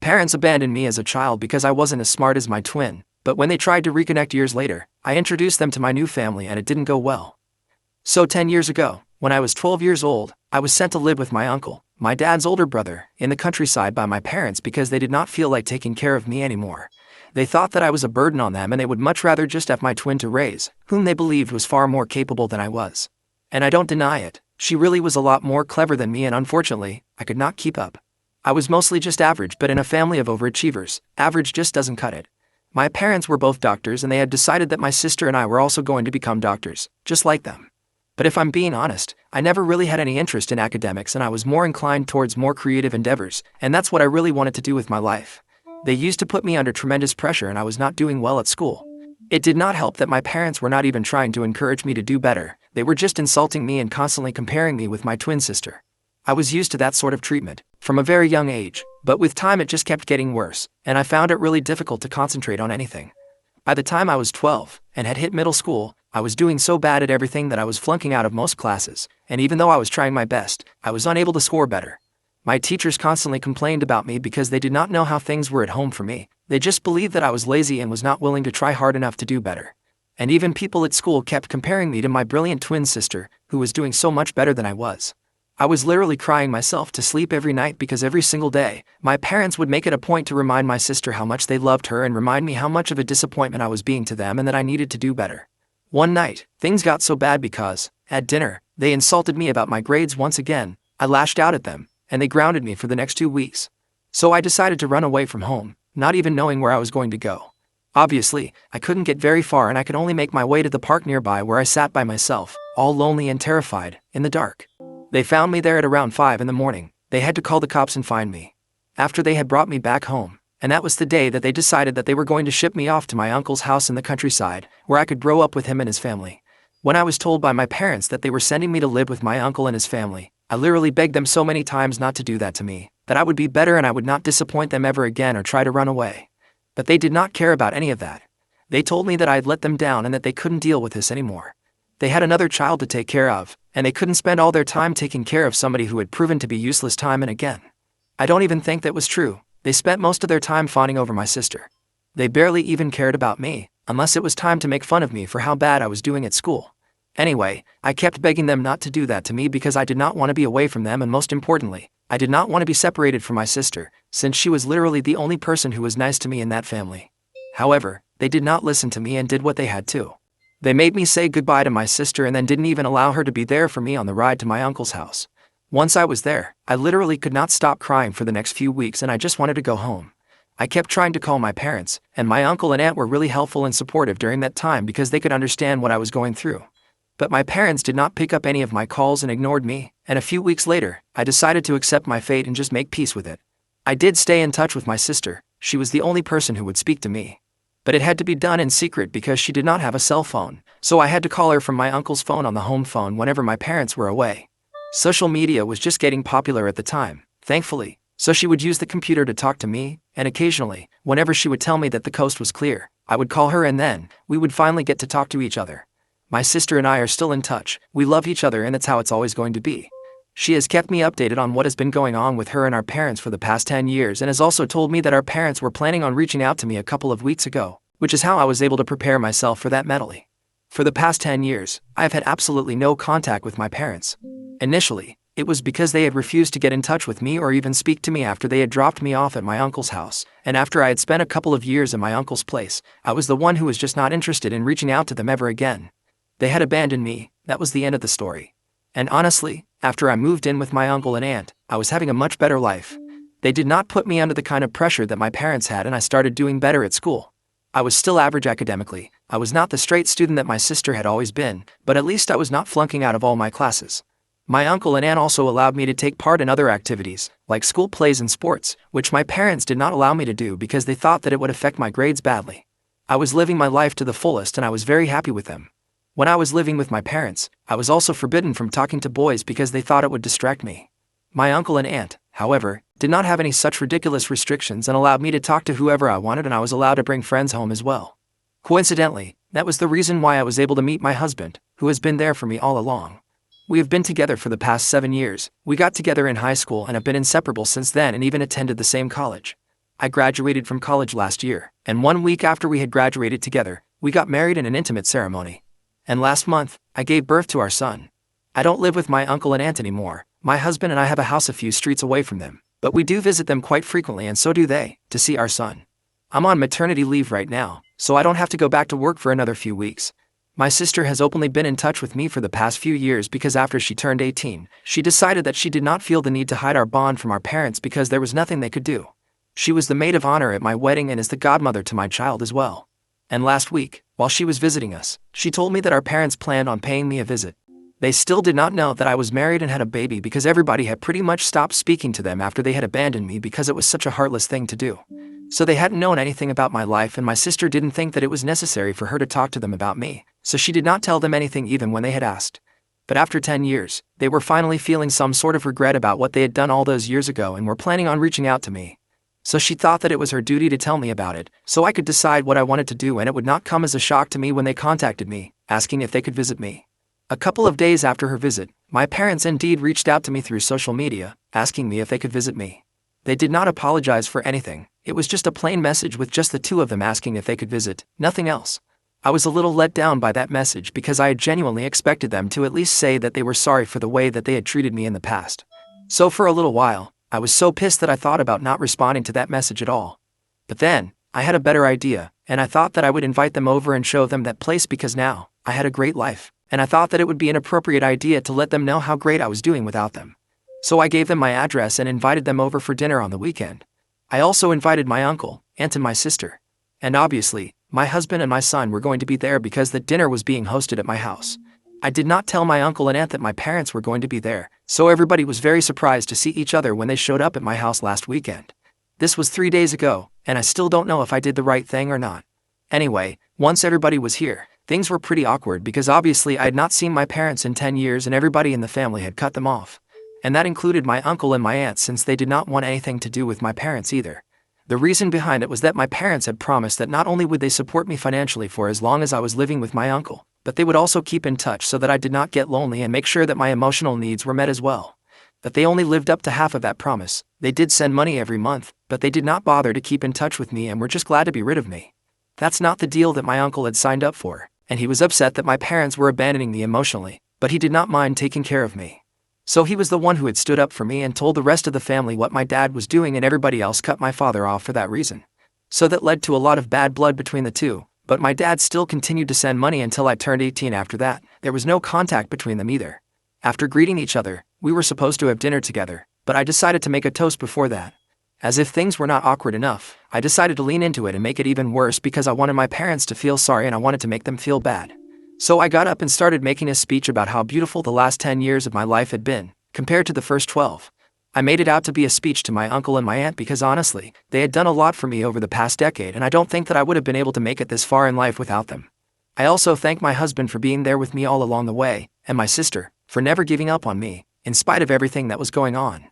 parents abandoned me as a child because I wasn't as smart as my twin, but when they tried to reconnect years later, I introduced them to my new family and it didn't go well. So 10 years ago, when I was 12 years old, I was sent to live with my uncle, my dad's older brother, in the countryside by my parents because they did not feel like taking care of me anymore. They thought that I was a burden on them and they would much rather just have my twin to raise, whom they believed was far more capable than I was. And I don't deny it, she really was a lot more clever than me and unfortunately, I could not keep up. I was mostly just average, but in a family of overachievers, average just doesn't cut it. My parents were both doctors and they had decided that my sister and I were also going to become doctors, just like them. But if I'm being honest, I never really had any interest in academics and I was more inclined towards more creative endeavors, and that's what I really wanted to do with my life. They used to put me under tremendous pressure and I was not doing well at school. It did not help that my parents were not even trying to encourage me to do better, they were just insulting me and constantly comparing me with my twin sister. I was used to that sort of treatment from a very young age, but with time it just kept getting worse, and I found it really difficult to concentrate on anything. By the time I was 12 and had hit middle school, I was doing so bad at everything that I was flunking out of most classes, and even though I was trying my best, I was unable to score better. My teachers constantly complained about me because they did not know how things were at home for me, they just believed that I was lazy and was not willing to try hard enough to do better. And even people at school kept comparing me to my brilliant twin sister, who was doing so much better than I was. I was literally crying myself to sleep every night because every single day, my parents would make it a point to remind my sister how much they loved her and remind me how much of a disappointment I was being to them and that I needed to do better. One night, things got so bad because, at dinner, they insulted me about my grades once again. I lashed out at them, and they grounded me for the next 2 weeks. So I decided to run away from home, not even knowing where I was going to go. Obviously, I couldn't get very far and I could only make my way to the park nearby where I sat by myself, all lonely and terrified, in the dark. They found me there at around 5 in the morning. They had to call the cops and find me. After they had brought me back home, and that was the day that they decided that they were going to ship me off to my uncle's house in the countryside, where I could grow up with him and his family. When I was told by my parents that they were sending me to live with my uncle and his family, I literally begged them so many times not to do that to me, that I would be better and I would not disappoint them ever again or try to run away. But they did not care about any of that. They told me that I had let them down and that they couldn't deal with this anymore. They had another child to take care of, and they couldn't spend all their time taking care of somebody who had proven to be useless time and again. I don't even think that was true. They spent most of their time fawning over my sister. They barely even cared about me, unless it was time to make fun of me for how bad I was doing at school. Anyway, I kept begging them not to do that to me because I did not want to be away from them and most importantly, I did not want to be separated from my sister, since she was literally the only person who was nice to me in that family. However, they did not listen to me and did what they had to. They made me say goodbye to my sister and then didn't even allow her to be there for me on the ride to my uncle's house. Once I was there, I literally could not stop crying for the next few weeks and I just wanted to go home. I kept trying to call my parents, and my uncle and aunt were really helpful and supportive during that time because they could understand what I was going through. But my parents did not pick up any of my calls and ignored me, and a few weeks later, I decided to accept my fate and just make peace with it. I did stay in touch with my sister, she was the only person who would speak to me. But it had to be done in secret because she did not have a cell phone, so I had to call her from my uncle's phone on the home phone whenever my parents were away. Social media was just getting popular at the time, thankfully, so she would use the computer to talk to me, and occasionally, whenever she would tell me that the coast was clear, I would call her and then, we would finally get to talk to each other. My sister and I are still in touch, we love each other and that's how it's always going to be. She has kept me updated on what has been going on with her and our parents for the past 10 years and has also told me that our parents were planning on reaching out to me a couple of weeks ago, which is how I was able to prepare myself for that mentally. For the past 10 years, I have had absolutely no contact with my parents. Initially, it was because they had refused to get in touch with me or even speak to me after they had dropped me off at my uncle's house, and after I had spent a couple of years in my uncle's place, I was the one who was just not interested in reaching out to them ever again. They had abandoned me, that was the end of the story. And honestly, after I moved in with my uncle and aunt, I was having a much better life. They did not put me under the kind of pressure that my parents had and I started doing better at school. I was still average academically, I was not the straight student that my sister had always been, but at least I was not flunking out of all my classes. My uncle and aunt also allowed me to take part in other activities, like school plays and sports, which my parents did not allow me to do because they thought that it would affect my grades badly. I was living my life to the fullest and I was very happy with them. When I was living with my parents, I was also forbidden from talking to boys because they thought it would distract me. My uncle and aunt, however, did not have any such ridiculous restrictions and allowed me to talk to whoever I wanted and I was allowed to bring friends home as well. Coincidentally, that was the reason why I was able to meet my husband, who has been there for me all along. We have been together for the past 7 years, we got together in high school and have been inseparable since then and even attended the same college. I graduated from college last year, and 1 week after we had graduated together, we got married in an intimate ceremony. And last month, I gave birth to our son. I don't live with my uncle and aunt anymore. My husband and I have a house a few streets away from them, but we do visit them quite frequently, and so do they, to see our son. I'm on maternity leave right now, so I don't have to go back to work for another few weeks. My sister has openly been in touch with me for the past few years because after she turned 18, she decided that she did not feel the need to hide our bond from our parents because there was nothing they could do. She was the maid of honor at my wedding and is the godmother to my child as well. And last week, while she was visiting us, she told me that our parents planned on paying me a visit. They still did not know that I was married and had a baby because everybody had pretty much stopped speaking to them after they had abandoned me because it was such a heartless thing to do. So they hadn't known anything about my life, and my sister didn't think that it was necessary for her to talk to them about me, so she did not tell them anything even when they had asked. But after 10 years, they were finally feeling some sort of regret about what they had done all those years ago and were planning on reaching out to me. So she thought that it was her duty to tell me about it, so I could decide what I wanted to do and it would not come as a shock to me when they contacted me, asking if they could visit me. A couple of days after her visit, my parents indeed reached out to me through social media, asking me if they could visit me. They did not apologize for anything. It was just a plain message with just the two of them asking if they could visit, nothing else. I was a little let down by that message because I had genuinely expected them to at least say that they were sorry for the way that they had treated me in the past. So for a little while, I was so pissed that I thought about not responding to that message at all. But then, I had a better idea, and I thought that I would invite them over and show them that place because now, I had a great life, and I thought that it would be an appropriate idea to let them know how great I was doing without them. So I gave them my address and invited them over for dinner on the weekend. I also invited my uncle, aunt and my sister. And obviously, my husband and my son were going to be there because the dinner was being hosted at my house. I did not tell my uncle and aunt that my parents were going to be there, so everybody was very surprised to see each other when they showed up at my house last weekend. This was 3 days ago, and I still don't know if I did the right thing or not. Anyway, once everybody was here, things were pretty awkward because obviously I had not seen my parents in 10 years and everybody in the family had cut them off. And that included my uncle and my aunt since they did not want anything to do with my parents either. The reason behind it was that my parents had promised that not only would they support me financially for as long as I was living with my uncle, but they would also keep in touch so that I did not get lonely and make sure that my emotional needs were met as well. But they only lived up to half of that promise. They did send money every month, but they did not bother to keep in touch with me and were just glad to be rid of me. That's not the deal that my uncle had signed up for, and he was upset that my parents were abandoning me emotionally, but he did not mind taking care of me. So he was the one who had stood up for me and told the rest of the family what my dad was doing, and everybody else cut my father off for that reason. So that led to a lot of bad blood between the two, but my dad still continued to send money until I turned 18. After that, there was no contact between them either. After greeting each other, we were supposed to have dinner together, but I decided to make a toast before that. As if things were not awkward enough, I decided to lean into it and make it even worse because I wanted my parents to feel sorry and I wanted to make them feel bad. So I got up and started making a speech about how beautiful the last 10 years of my life had been, compared to the first 12. I made it out to be a speech to my uncle and my aunt because honestly, they had done a lot for me over the past decade and I don't think that I would have been able to make it this far in life without them. I also thank my husband for being there with me all along the way, and my sister, for never giving up on me, in spite of everything that was going on.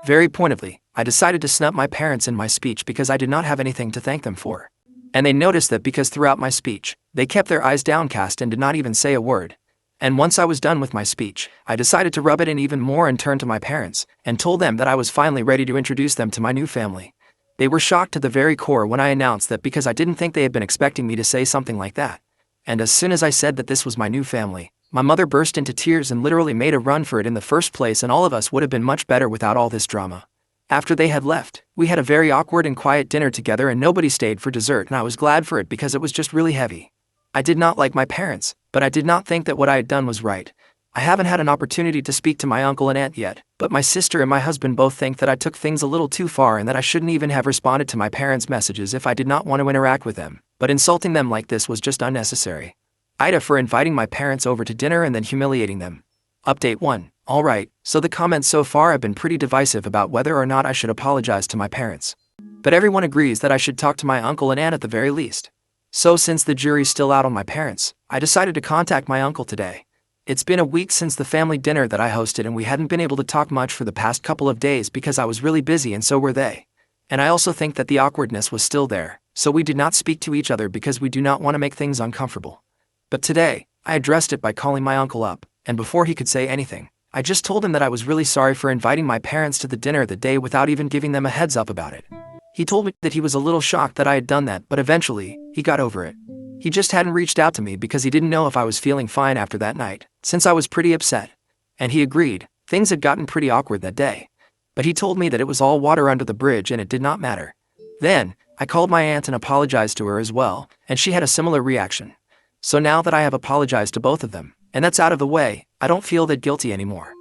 Very pointedly, I decided to snub my parents in my speech because I did not have anything to thank them for. And they noticed that because throughout my speech, they kept their eyes downcast and did not even say a word. And once I was done with my speech, I decided to rub it in even more and turned to my parents, and told them that I was finally ready to introduce them to my new family. They were shocked to the very core when I announced that because I didn't think they had been expecting me to say something like that. And as soon as I said that this was my new family, my mother burst into tears and literally made a run for it in the first place, and all of us would have been much better without all this drama. After they had left, we had a very awkward and quiet dinner together and nobody stayed for dessert, and I was glad for it because it was just really heavy. I did not like my parents, but I did not think that what I had done was right. I haven't had an opportunity to speak to my uncle and aunt yet, but my sister and my husband both think that I took things a little too far and that I shouldn't even have responded to my parents' messages if I did not want to interact with them, but insulting them like this was just unnecessary. Ida for inviting my parents over to dinner and then humiliating them. Update 1. Alright, so the comments so far have been pretty divisive about whether or not I should apologize to my parents. But everyone agrees that I should talk to my uncle and aunt at the very least. So since the jury's still out on my parents, I decided to contact my uncle today. It's been a week since the family dinner that I hosted and we hadn't been able to talk much for the past couple of days because I was really busy and so were they. And I also think that the awkwardness was still there, so we did not speak to each other because we do not want to make things uncomfortable. But today, I addressed it by calling my uncle up, and before he could say anything, I just told him that I was really sorry for inviting my parents to the dinner the day without even giving them a heads up about it. He told me that he was a little shocked that I had done that, but eventually, he got over it. He just hadn't reached out to me because he didn't know if I was feeling fine after that night, since I was pretty upset. And he agreed, things had gotten pretty awkward that day. But he told me that it was all water under the bridge and it did not matter. Then, I called my aunt and apologized to her as well, and she had a similar reaction. So now that I have apologized to both of them, and that's out of the way, I don't feel that guilty anymore.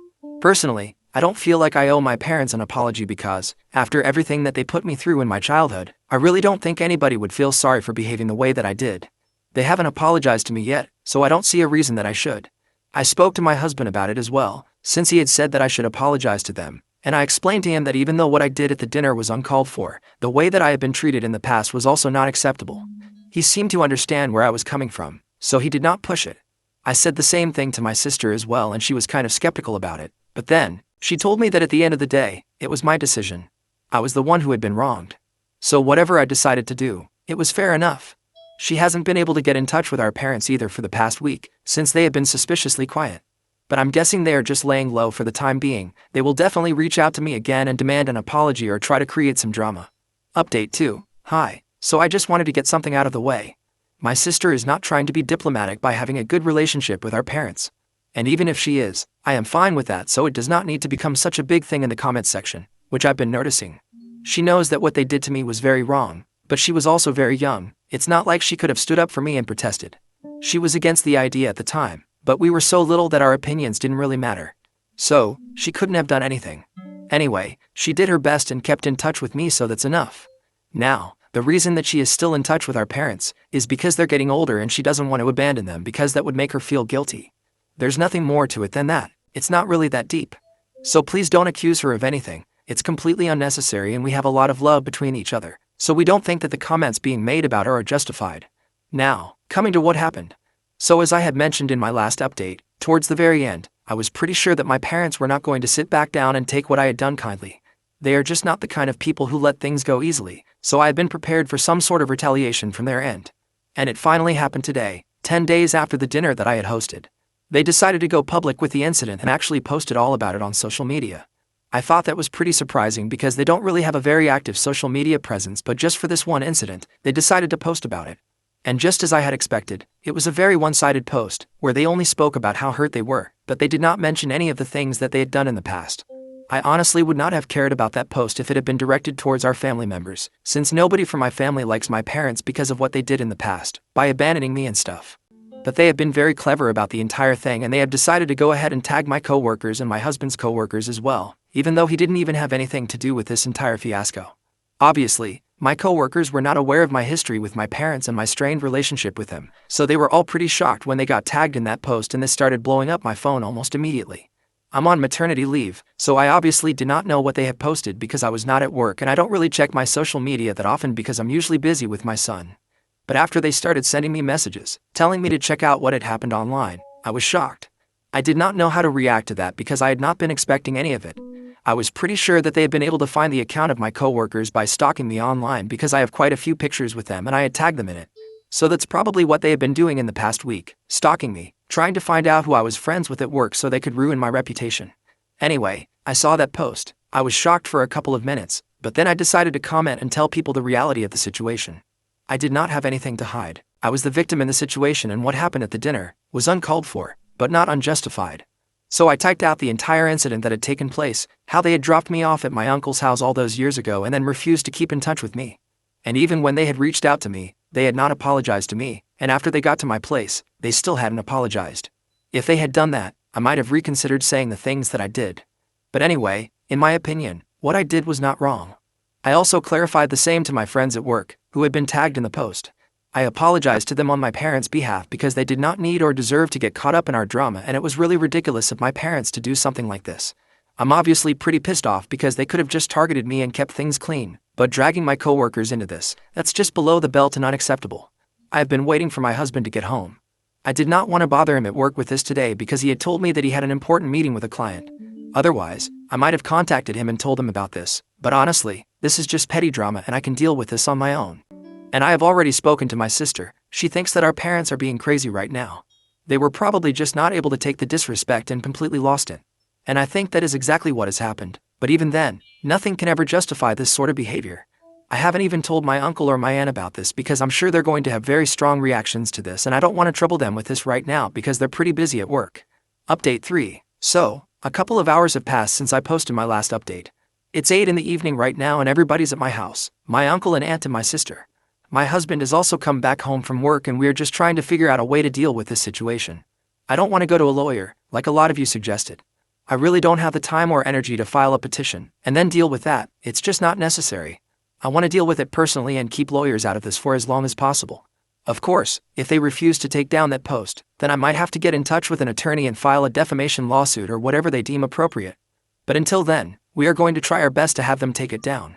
Personally, I don't feel like I owe my parents an apology because, after everything that they put me through in my childhood, I really don't think anybody would feel sorry for behaving the way that I did. They haven't apologized to me yet, so I don't see a reason that I should. I spoke to my husband about it as well, since he had said that I should apologize to them, and I explained to him that even though what I did at the dinner was uncalled for, the way that I had been treated in the past was also not acceptable. He seemed to understand where I was coming from, so he did not push it. I said the same thing to my sister as well, and she was kind of skeptical about it, but then, she told me that at the end of the day, it was my decision. I was the one who had been wronged. So whatever I decided to do, it was fair enough. She hasn't been able to get in touch with our parents either for the past week, since they have been suspiciously quiet. But I'm guessing they are just laying low for the time being. They will definitely reach out to me again and demand an apology or try to create some drama. Update 2. Hi, so I just wanted to get something out of the way. My sister is not trying to be diplomatic by having a good relationship with our parents. And even if she is, I am fine with that, so it does not need to become such a big thing in the comments section, which I've been noticing. She knows that what they did to me was very wrong, but she was also very young. It's not like she could have stood up for me and protested. She was against the idea at the time, but we were so little that our opinions didn't really matter. So, she couldn't have done anything. Anyway, she did her best and kept in touch with me, so that's enough. Now, the reason that she is still in touch with our parents is because they're getting older and she doesn't want to abandon them because that would make her feel guilty. There's nothing more to it than that. It's not really that deep. So please don't accuse her of anything. It's completely unnecessary and we have a lot of love between each other, so we don't think that the comments being made about her are justified. Now, coming to what happened. So as I had mentioned in my last update, towards the very end, I was pretty sure that my parents were not going to sit back down and take what I had done kindly. They are just not the kind of people who let things go easily, so I had been prepared for some sort of retaliation from their end. And it finally happened today, 10 days after the dinner that I had hosted. They decided to go public with the incident and actually posted all about it on social media. I thought that was pretty surprising because they don't really have a very active social media presence, but just for this one incident, they decided to post about it. And just as I had expected, it was a very one-sided post, where they only spoke about how hurt they were, but they did not mention any of the things that they had done in the past. I honestly would not have cared about that post if it had been directed towards our family members, since nobody from my family likes my parents because of what they did in the past, by abandoning me and stuff. But they have been very clever about the entire thing and they have decided to go ahead and tag my coworkers and my husband's coworkers as well, even though he didn't even have anything to do with this entire fiasco. Obviously, my coworkers were not aware of my history with my parents and my strained relationship with them, so they were all pretty shocked when they got tagged in that post and this started blowing up my phone almost immediately. I'm on maternity leave, so I obviously did not know what they had posted because I was not at work and I don't really check my social media that often because I'm usually busy with my son. But after they started sending me messages, telling me to check out what had happened online, I was shocked. I did not know how to react to that because I had not been expecting any of it. I was pretty sure that they had been able to find the account of my coworkers by stalking me online because I have quite a few pictures with them and I had tagged them in it. So that's probably what they had been doing in the past week, stalking me, trying to find out who I was friends with at work so they could ruin my reputation. Anyway, I saw that post. I was shocked for a couple of minutes, but then I decided to comment and tell people the reality of the situation. I did not have anything to hide. I was the victim in the situation and what happened at the dinner was uncalled for, but not unjustified. So I typed out the entire incident that had taken place, how they had dropped me off at my uncle's house all those years ago and then refused to keep in touch with me. And even when they had reached out to me, they had not apologized to me, and after they got to my place, they still hadn't apologized. If they had done that, I might have reconsidered saying the things that I did. But anyway, in my opinion, what I did was not wrong. I also clarified the same to my friends at work, who had been tagged in the post. I apologized to them on my parents' behalf because they did not need or deserve to get caught up in our drama and it was really ridiculous of my parents to do something like this. I'm obviously pretty pissed off because they could have just targeted me and kept things clean, but dragging my coworkers into this, that's just below the belt and unacceptable. I have been waiting for my husband to get home. I did not want to bother him at work with this today because he had told me that he had an important meeting with a client. Otherwise, I might have contacted him and told him about this, but honestly, this is just petty drama and I can deal with this on my own. And I have already spoken to my sister. She thinks that our parents are being crazy right now. They were probably just not able to take the disrespect and completely lost it. And I think that is exactly what has happened, but even then, nothing can ever justify this sort of behavior. I haven't even told my uncle or my aunt about this because I'm sure they're going to have very strong reactions to this and I don't want to trouble them with this right now because they're pretty busy at work. Update 3. So, a couple of hours have passed since I posted my last update. It's 8 in the evening right now and everybody's at my house, my uncle and aunt and my sister. My husband has also come back home from work and we're just trying to figure out a way to deal with this situation. I don't want to go to a lawyer, like a lot of you suggested. I really don't have the time or energy to file a petition and then deal with that. It's just not necessary. I want to deal with it personally and keep lawyers out of this for as long as possible. Of course, if they refuse to take down that post, then I might have to get in touch with an attorney and file a defamation lawsuit or whatever they deem appropriate. But until then, we are going to try our best to have them take it down.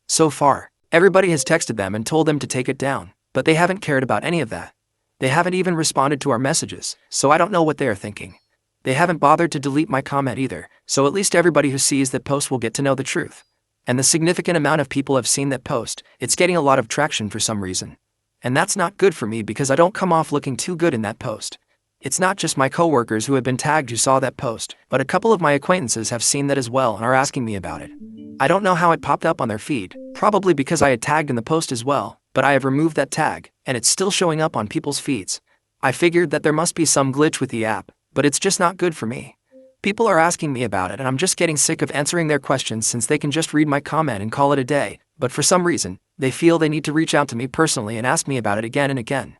So far, everybody has texted them and told them to take it down, but they haven't cared about any of that. They haven't even responded to our messages, so I don't know what they are thinking. They haven't bothered to delete my comment either, so at least everybody who sees that post will get to know the truth. And the significant amount of people have seen that post, it's getting a lot of traction for some reason. And that's not good for me because I don't come off looking too good in that post. It's not just my coworkers who have been tagged who saw that post, but a couple of my acquaintances have seen that as well and are asking me about it. I don't know how it popped up on their feed, probably because I had tagged in the post as well, but I have removed that tag, and it's still showing up on people's feeds. I figured that there must be some glitch with the app, but it's just not good for me. People are asking me about it and I'm just getting sick of answering their questions since they can just read my comment and call it a day, but for some reason, they feel they need to reach out to me personally and ask me about it again and again.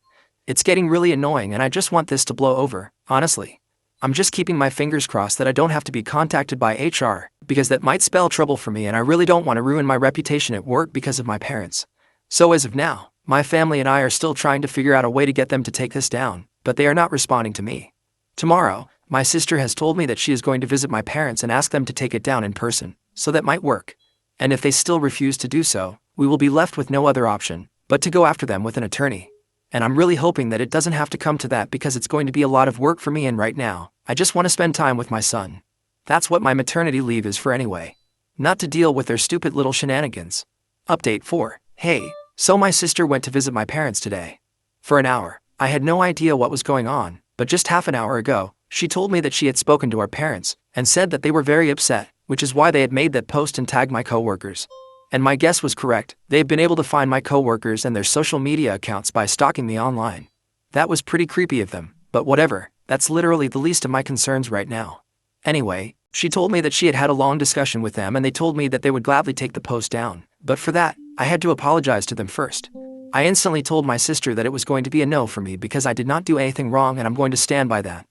It's getting really annoying and I just want this to blow over, honestly. I'm just keeping my fingers crossed that I don't have to be contacted by HR, because that might spell trouble for me and I really don't want to ruin my reputation at work because of my parents. So as of now, my family and I are still trying to figure out a way to get them to take this down, but they are not responding to me. Tomorrow, my sister has told me that she is going to visit my parents and ask them to take it down in person, so that might work. And if they still refuse to do so, we will be left with no other option but to go after them with an attorney. And I'm really hoping that it doesn't have to come to that because it's going to be a lot of work for me and right now, I just want to spend time with my son. That's what my maternity leave is for anyway. Not to deal with their stupid little shenanigans. Update 4. Hey, so my sister went to visit my parents today. For an hour, I had no idea what was going on, but just half an hour ago, she told me that she had spoken to our parents and said that they were very upset, which is why they had made that post and tagged my coworkers. And my guess was correct, they had been able to find my coworkers and their social media accounts by stalking me online. That was pretty creepy of them, but whatever, that's literally the least of my concerns right now. Anyway, she told me that she had had a long discussion with them and they told me that they would gladly take the post down, but for that, I had to apologize to them first. I instantly told my sister that it was going to be a no for me because I did not do anything wrong and I'm going to stand by that.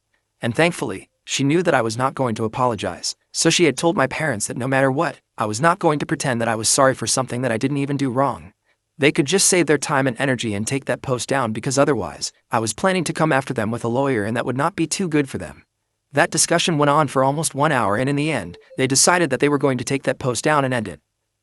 And thankfully, she knew that I was not going to apologize, so she had told my parents that no matter what, I was not going to pretend that I was sorry for something that I didn't even do wrong. They could just save their time and energy and take that post down because otherwise, I was planning to come after them with a lawyer and that would not be too good for them. That discussion went on for almost 1 hour and in the end, they decided that they were going to take that post down and end it.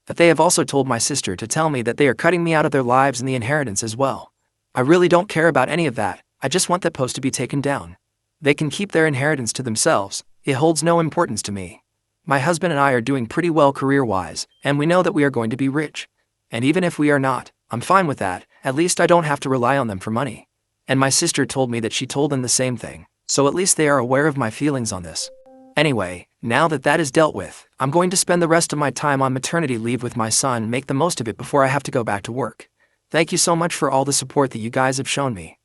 But they have also told my sister to tell me that they are cutting me out of their lives and the inheritance as well. I really don't care about any of that, I just want that post to be taken down. They can keep their inheritance to themselves, it holds no importance to me. My husband and I are doing pretty well career-wise, and we know that we are going to be rich. And even if we are not, I'm fine with that, at least I don't have to rely on them for money. And my sister told me that she told them the same thing, so at least they are aware of my feelings on this. Anyway, now that that is dealt with, I'm going to spend the rest of my time on maternity leave with my son and make the most of it before I have to go back to work. Thank you so much for all the support that you guys have shown me.